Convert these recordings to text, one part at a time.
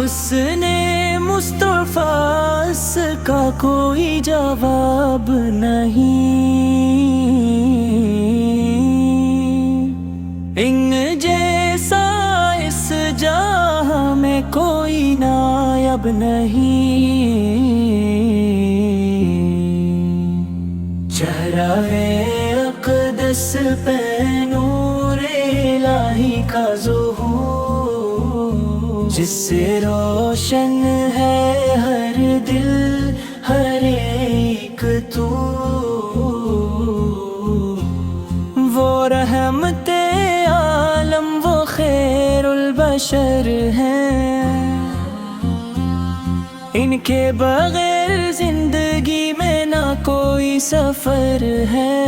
حسن مصطفیٰ کا کوئی جواب نہیں، ان جیسا اس جہاں میں کوئی نائب نہیں۔ چہرہ اقدس پہ نور الہی کا ظہور، جس سے روشن ہے ہر دل ہر ایک تو، وہ رحمت عالم وہ خیر البشر ہیں، ان کے بغیر زندگی میں نہ کوئی سفر ہے،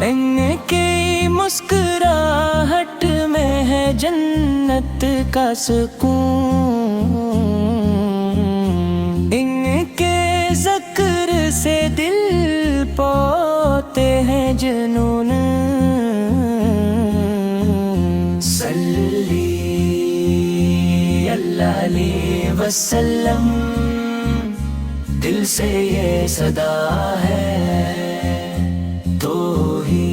ان کی مسکراہٹ میں ہے جنت کا سکون، ان کے ذکر سے دل پاتے ہیں جنون۔ صلی اللہ علیہ وسلم، دل سے یہ صدا ہے، تو ہی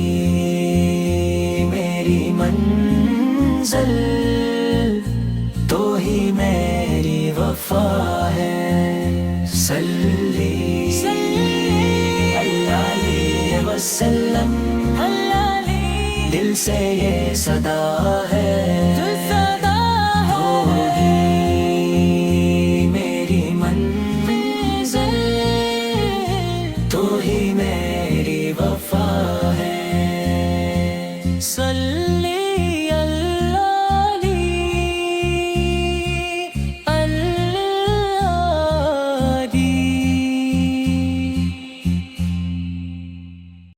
میری منزل، تو ہی میری وفا ہے۔ صلی اللہ علیہ وسلم، دل سے یہ صدا ہے، تو ہی میری منزل، تو ہی